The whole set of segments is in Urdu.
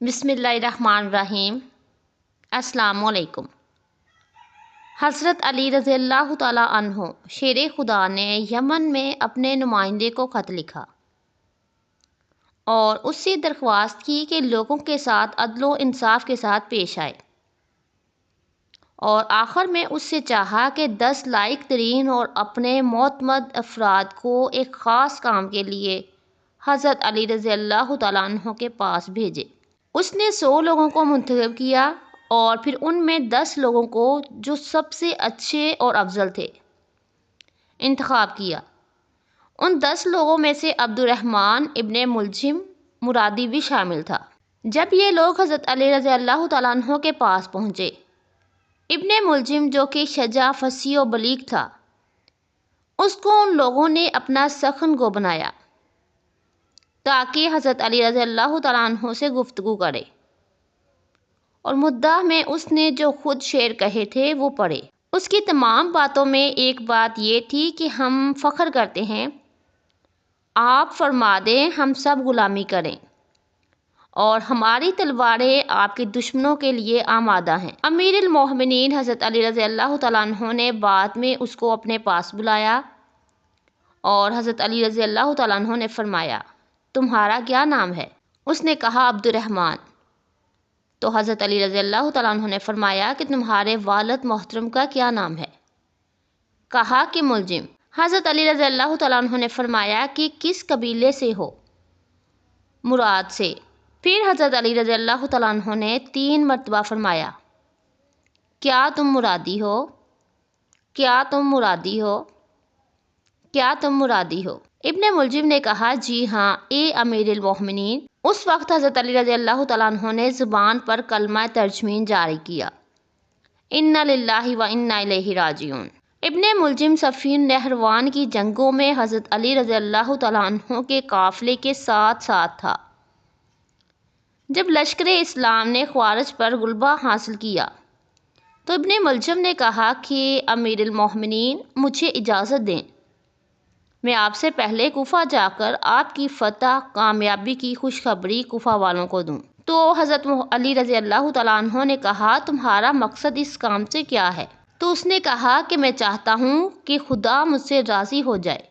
بسم اللہ الرحمن الرحیم۔ السلام علیکم۔ حضرت علی رضی اللہ تعالیٰ عنہ شیر خدا نے یمن میں اپنے نمائندے کو خط لکھا اور اس سے درخواست کی کہ لوگوں کے ساتھ عدل و انصاف کے ساتھ پیش آئے، اور آخر میں اس سے چاہا کہ 10 لائق ترین اور اپنے معتمد افراد کو ایک خاص کام کے لیے حضرت علی رضی اللہ تعالیٰ عنہ کے پاس بھیجے۔ اس نے 100 لوگوں کو منتخب کیا اور پھر ان میں 10 لوگوں کو جو سب سے اچھے اور افضل تھے انتخاب کیا۔ ان 10 لوگوں میں سے عبد الرحمن ابن ملجم مرادی بھی شامل تھا۔ جب یہ لوگ حضرت علی رضی اللہ تعالیٰ عنہ کے پاس پہنچے، ابن ملجم جو کہ شجاع، فصیح و بلیغ تھا، اس کو ان لوگوں نے اپنا سخن گو بنایا تاکہ حضرت علی رضی اللہ تعالیٰ عنہ سے گفتگو کرے، اور مدعا میں اس نے جو خود شعر کہے تھے وہ پڑھے۔ اس کی تمام باتوں میں ایک بات یہ تھی کہ ہم فخر کرتے ہیں، آپ فرما دیں ہم سب غلامی کریں، اور ہماری تلواریں آپ کے دشمنوں کے لیے آمادہ ہیں۔ امیر المومنین حضرت علی رضی اللہ تعالیٰ عنہ نے بعد میں اس کو اپنے پاس بلایا، اور حضرت علی رضی اللہ تعالیٰ عنہ نے فرمایا، تمہارا کیا نام ہے؟ اس نے کہا عبد الرحمن۔ تو حضرت علی رضی اللہ تعالیٰ عنہ نے فرمایا کہ تمہارے والد محترم کا کیا نام ہے؟ کہا کہ ملجم۔ حضرت علی رضی اللہ تعالیٰ عنہ نے فرمایا کہ کس قبیلے سے ہو؟ مراد سے۔ پھر حضرت علی رضی اللہ تعالیٰ عنہ نے 3 مرتبہ فرمایا، کیا تم مرادی ہو؟ کیا تم مرادی ہو؟ کیا تم مرادی ہو؟ ابن ملجم نے کہا، جی ہاں اے امیر المومنین۔ اس وقت حضرت علی رضی اللہ تعالیٰ عنہ نے زبان پر کلمہ ترجمین جاری کیا، انا للہ و انا الیہ راجعون۔ ابن ملجم صفین نہروان کی جنگوں میں حضرت علی رضی اللہ تعالیٰ عنہ کے قافلے کے ساتھ تھا۔ جب لشکر اسلام نے خوارج پر غلبہ حاصل کیا تو ابن ملجم نے کہا کہ امیر المومنین مجھے اجازت دیں، میں آپ سے پہلے کوفہ جا کر آپ کی فتح کامیابی کی خوشخبری کوفہ والوں کو دوں۔ تو حضرت علی رضی اللہ تعالیٰ عنہ نے کہا، تمہارا مقصد اس کام سے کیا ہے؟ تو اس نے کہا کہ میں چاہتا ہوں کہ خدا مجھ سے راضی ہو جائے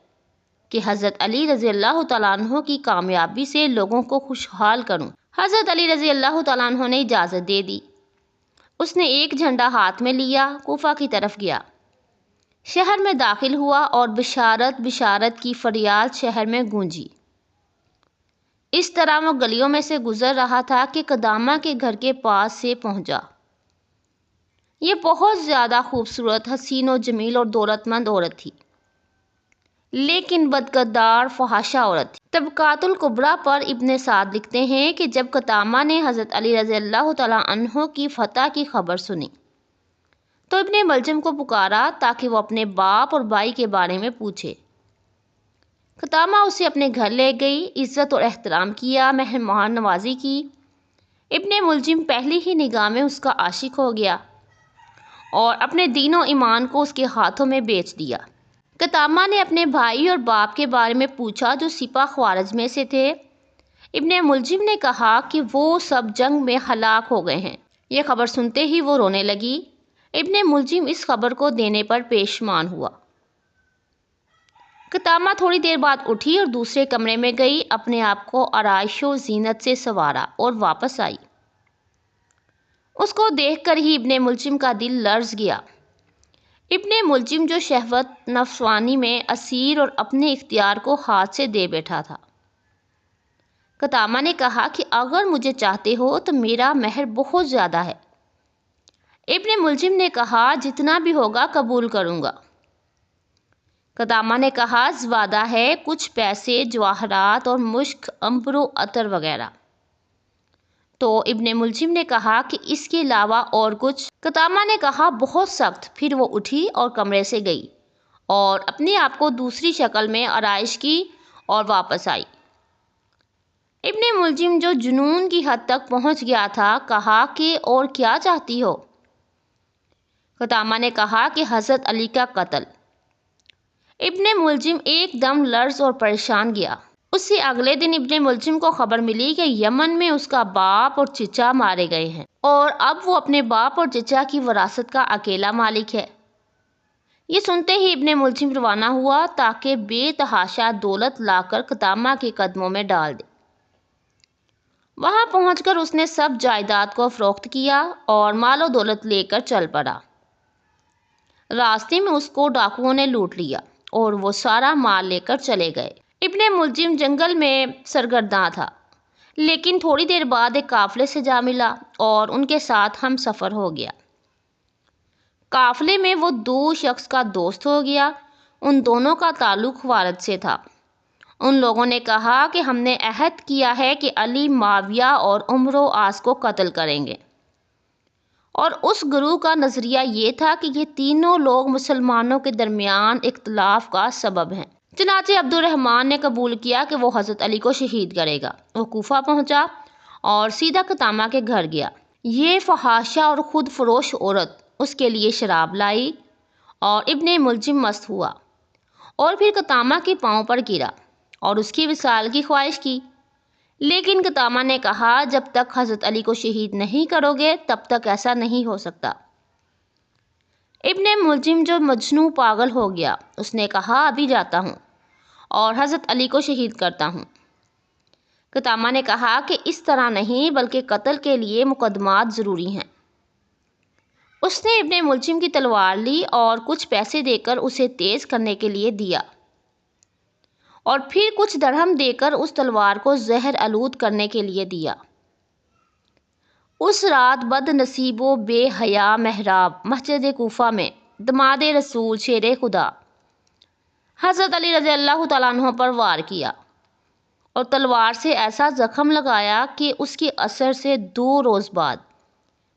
کہ حضرت علی رضی اللہ تعالیٰ عنہ کی کامیابی سے لوگوں کو خوشحال کروں۔ حضرت علی رضی اللہ تعالیٰ عنہ نے اجازت دے دی۔ اس نے ایک جھنڈا ہاتھ میں لیا، کوفہ کی طرف گیا، شہر میں داخل ہوا اور بشارت بشارت کی فریاد شہر میں گونجی۔ اس طرح وہ گلیوں میں سے گزر رہا تھا کہ قدامہ کے گھر کے پاس سے پہنچا۔ یہ بہت زیادہ خوبصورت، حسین و جمیل اور دولت مند عورت تھی، لیکن بدکردار فحاشہ عورت تھی۔ طبقات الکبریٰ پر ابن سعد لکھتے ہیں کہ جب قدامہ نے حضرت علی رضی اللہ تعالیٰ عنہ کی فتح کی خبر سنی تو ابن ملجم کو پکارا تاکہ وہ اپنے باپ اور بھائی کے بارے میں پوچھے۔ قدامہ اسے اپنے گھر لے گئی، عزت اور احترام کیا، مہمان نوازی کی۔ ابن ملجم پہلی ہی نگاہ میں اس کا عاشق ہو گیا اور اپنے دین و ایمان کو اس کے ہاتھوں میں بیچ دیا۔ قدامہ نے اپنے بھائی اور باپ کے بارے میں پوچھا جو سپاہ خوارج میں سے تھے۔ ابن ملجم نے کہا کہ وہ سب جنگ میں ہلاک ہو گئے ہیں۔ یہ خبر سنتے ہی وہ رونے لگی۔ ابن ملجم اس خبر کو دینے پر پشیمان ہوا۔ قدامہ تھوڑی دیر بعد اٹھی اور دوسرے کمرے میں گئی، اپنے آپ کو آرائش و زینت سے سنوارا اور واپس آئی۔ اس کو دیکھ کر ہی ابن ملجم کا دل لرز گیا۔ ابن ملجم جو شہوت نفسانی میں اسیر اور اپنے اختیار کو ہاتھ سے دے بیٹھا تھا۔ قدامہ نے کہا کہ اگر مجھے چاہتے ہو تو میرا مہر بہت زیادہ ہے۔ ابن ملجم نے کہا، جتنا بھی ہوگا قبول کروں گا۔ قدامہ نے کہا، وعدہ ہے، کچھ پیسے، جواہرات اور مشک، عنبر و عطر وغیرہ۔ تو ابن ملجم نے کہا کہ اس کے علاوہ اور کچھ؟ قدامہ نے کہا، بہت سخت۔ پھر وہ اٹھی اور کمرے سے گئی اور اپنے آپ کو دوسری شکل میں آرائش کی اور واپس آئی۔ ابن ملجم جو جنون کی حد تک پہنچ گیا تھا کہا کہ اور کیا چاہتی ہو؟ قدامہ نے کہا کہ حضرت علی کا قتل۔ ابن ملجم ایک دم لرز اور پریشان گیا۔ اس سے اگلے دن ابن ملجم کو خبر ملی کہ یمن میں اس کا باپ اور چچا مارے گئے ہیں اور اب وہ اپنے باپ اور چچا کی وراثت کا اکیلا مالک ہے۔ یہ سنتے ہی ابن ملجم روانہ ہوا تاکہ بے تحاشا دولت لا کر قدامہ کے قدموں میں ڈال دے۔ وہاں پہنچ کر اس نے سب جائیداد کو فروخت کیا اور مال و دولت لے کر چل پڑا۔ راستے میں اس کو ڈاکوؤں نے لوٹ لیا اور وہ سارا مال لے کر چلے گئے۔ ابن ملجم جنگل میں سرگرداں تھا، لیکن تھوڑی دیر بعد ایک قافلے سے جا ملا اور ان کے ساتھ ہم سفر ہو گیا۔ قافلے میں وہ دو شخص کا دوست ہو گیا۔ ان دونوں کا تعلق والد سے تھا۔ ان لوگوں نے کہا کہ ہم نے عہد کیا ہے کہ علی معاویہ اور عمر و عاص کو قتل کریں گے، اور اس گروہ کا نظریہ یہ تھا کہ یہ تینوں لوگ مسلمانوں کے درمیان اختلاف کا سبب ہیں۔ چنانچہ عبد الرحمن نے قبول کیا کہ وہ حضرت علی کو شہید کرے گا۔ وہ کوفہ پہنچا اور سیدھا قدامہ کے گھر گیا۔ یہ فحاشہ اور خود فروش عورت اس کے لیے شراب لائی اور ابن ملجم مست ہوا اور پھر قدامہ کے پاؤں پر گرا اور اس کی وصال کی خواہش کی، لیکن قدامہ نے کہا جب تک حضرت علی کو شہید نہیں کرو گے تب تک ایسا نہیں ہو سکتا۔ ابن ملجم جو مجنوں پاگل ہو گیا، اس نے کہا ابھی جاتا ہوں اور حضرت علی کو شہید کرتا ہوں۔ قدامہ نے کہا کہ اس طرح نہیں، بلکہ قتل کے لیے مقدمات ضروری ہیں۔ اس نے ابن ملجم کی تلوار لی اور کچھ پیسے دے کر اسے تیز کرنے کے لیے دیا اور پھر کچھ درہم دے کر اس تلوار کو زہر آلود کرنے کے لیے دیا۔ اس رات بد نصیب و بے حیا محراب مسجد کوفہ میں دماد رسول شیر خدا حضرت علی رضی اللہ تعالیٰ عنہ پر وار کیا اور تلوار سے ایسا زخم لگایا کہ اس کے اثر سے 2 روز بعد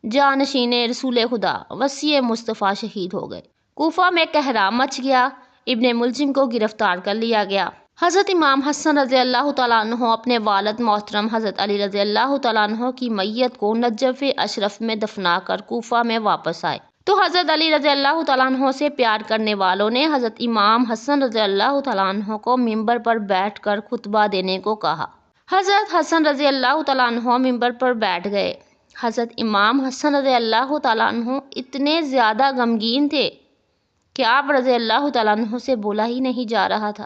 جانشین رسول خدا وسیع مصطفیٰ شہید ہو گئے۔ کوفہ میں قہرام مچ گیا۔ ابن ملجم کو گرفتار کر لیا گیا۔ حضرت امام حسن رضی اللہ تعالیٰ عنہ اپنے والد محترم حضرت علی رضی اللہ تعالیٰ عنہ کی میت کو نجف اشرف میں دفنا کر کوفہ میں واپس آئے تو حضرت علی رضی اللہ تعالیٰ عنہ سے پیار کرنے والوں نے حضرت امام حسن رضی اللہ تعالیٰ عنہ کو ممبر پر بیٹھ کر خطبہ دینے کو کہا۔ حضرت حسن رضی اللہ تعالیٰ عنہ ممبر پر بیٹھ گئے۔ حضرت امام حسن رضی اللہ تعالیٰ عنہ اتنے زیادہ غمگین تھے کہ آپ رضی اللہ تعالیٰ عنہ سے بولا ہی نہیں جا رہا تھا۔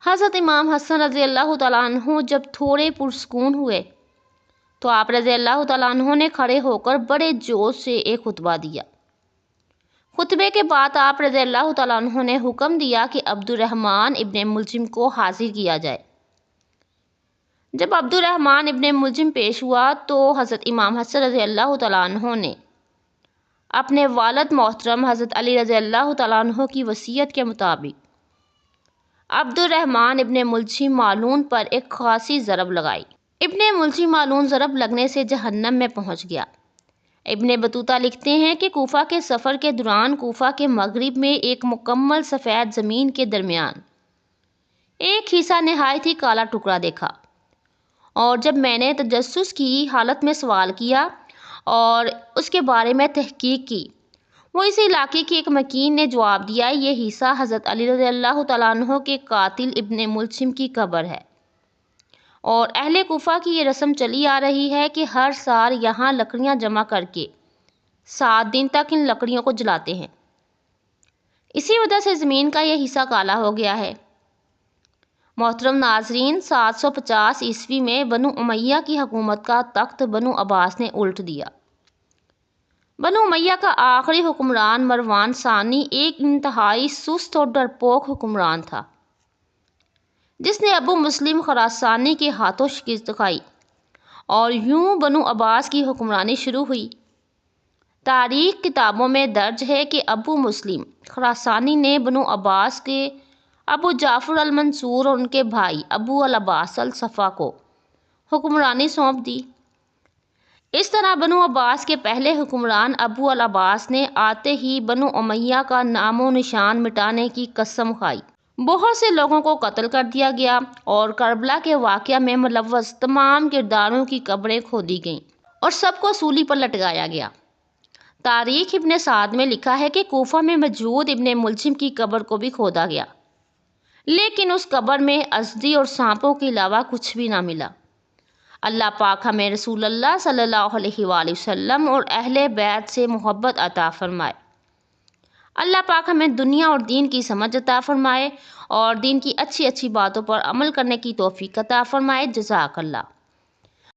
حضرت امام حسن رضی اللہ تعالیٰ عنہ جب تھوڑے پرسکون ہوئے تو آپ رضی اللہ تعالیٰ عنہ نے کھڑے ہو کر بڑے جوش سے ایک خطبہ دیا۔ خطبے کے بعد آپ رضی اللہ تعالیٰ عنہ نے حکم دیا کہ عبد الرحمن ابن ملجم کو حاضر کیا جائے۔ جب عبد الرحمن ابن ملجم پیش ہوا تو حضرت امام حسن رضی اللہ تعالیٰ عنہ نے اپنے والد محترم حضرت علی رضی اللہ تعالیٰ عنہ کی وصیت کے مطابق عبد الرحمن ابن ملجم معلون پر ایک خاصی ضرب لگائی۔ ابن ملجم معلون ضرب لگنے سے جہنم میں پہنچ گیا۔ ابن بطوطہ لکھتے ہیں کہ کوفہ کے سفر کے دوران کوفہ کے مغرب میں ایک مکمل سفید زمین کے درمیان ایک حصہ نہایت ہی کالا ٹکڑا دیکھا، اور جب میں نے تجسس کی حالت میں سوال کیا اور اس کے بارے میں تحقیق کی، وہ اس علاقے کے ایک مکین نے جواب دیا یہ حصہ حضرت علی رضی اللہ تعالیٰ عنہ کے قاتل ابن ملجم کی قبر ہے، اور اہل کوفہ کی یہ رسم چلی آ رہی ہے کہ ہر سال یہاں لکڑیاں جمع کر کے 7 دن تک ان لکڑیوں کو جلاتے ہیں، اسی وجہ سے زمین کا یہ حصہ کالا ہو گیا ہے۔ محترم ناظرین، 750 عیسوی میں بنو امیہ کی حکومت کا تخت بنو عباس نے الٹ دیا۔ بنو امیہ کا آخری حکمران مروان ثانی ایک انتہائی سست اور ڈرپوک حکمران تھا، جس نے ابو مسلم خراسانی کے ہاتھوں شکست کھائی، اور یوں بنو عباس کی حکمرانی شروع ہوئی۔ تاریخ کتابوں میں درج ہے کہ ابو مسلم خراسانی نے بنو عباس کے ابو جعفر المنصور اور ان کے بھائی ابو العباس الصفا کو حکمرانی سونپ دی۔ اس طرح بنو عباس کے پہلے حکمران ابو العباس نے آتے ہی بنو امیہ کا نام و نشان مٹانے کی قسم کھائی۔ بہت سے لوگوں کو قتل کر دیا گیا اور کربلا کے واقعہ میں ملوث تمام کرداروں کی قبریں کھودی گئیں اور سب کو سولی پر لٹکایا گیا۔ تاریخ ابن سعد میں لکھا ہے کہ کوفہ میں موجود ابن ملجم کی قبر کو بھی کھودا گیا، لیکن اس قبر میں ازدی اور سانپوں کے علاوہ کچھ بھی نہ ملا۔ اللہ پاک ہمیں رسول اللہ صلی اللہ علیہ وآلہ وسلم اور اہل بیت سے محبت عطا فرمائے۔ اللہ پاک ہمیں دنیا اور دین کی سمجھ عطا فرمائے اور دین کی اچھی اچھی باتوں پر عمل کرنے کی توفیق عطا فرمائے۔ جزاک اللہ۔